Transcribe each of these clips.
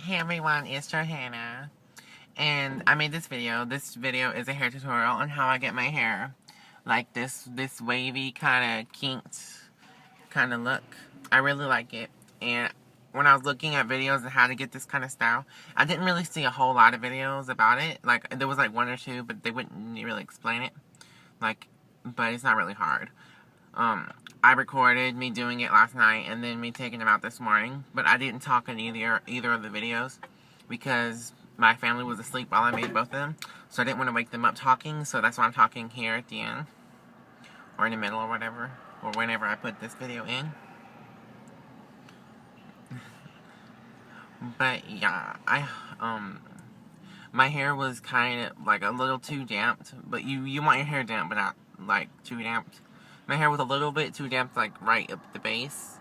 Hey everyone, it's Johanna, and I made this video. This video is a hair tutorial on how I get my hair like this wavy kind of kinked kind of look. I really like it, and when I was looking at videos on how to get this kind of style, I didn't really see a whole lot of videos about it. Like, there was like one or two, but they wouldn't really explain it. Like, but it's not really hard. I recorded me doing it last night and then me taking them out this morning, but I didn't talk in either of the videos because my family was asleep while I made both of them, so I didn't want to wake them up talking, so that's why I'm talking here at the end, or in the middle or whatever, or whenever I put this video in. But yeah, my hair was kind of like a little too damped, but you want your hair damp, but not like too damped. My hair was a little bit too damp, like right up the base,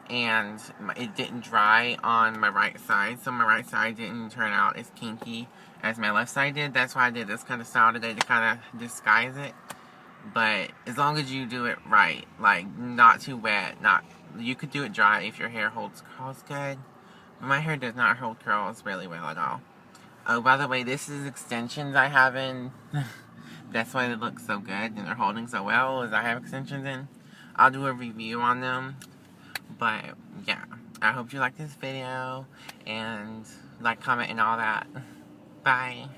and it didn't dry on my right side, so my right side didn't turn out as kinky as my left side did. That's why I did this kind of style today, to kind of disguise it. But as long as you do it right, like not too wet, you could do it dry if your hair holds curls good. But my hair does not hold curls really well at all. Oh, by the way, this is extensions I have in. That's why they look so good and they're holding so well, is I have extensions in. I'll do a review on them. But, yeah. I hope you like this video. And like, comment, and all that. Bye.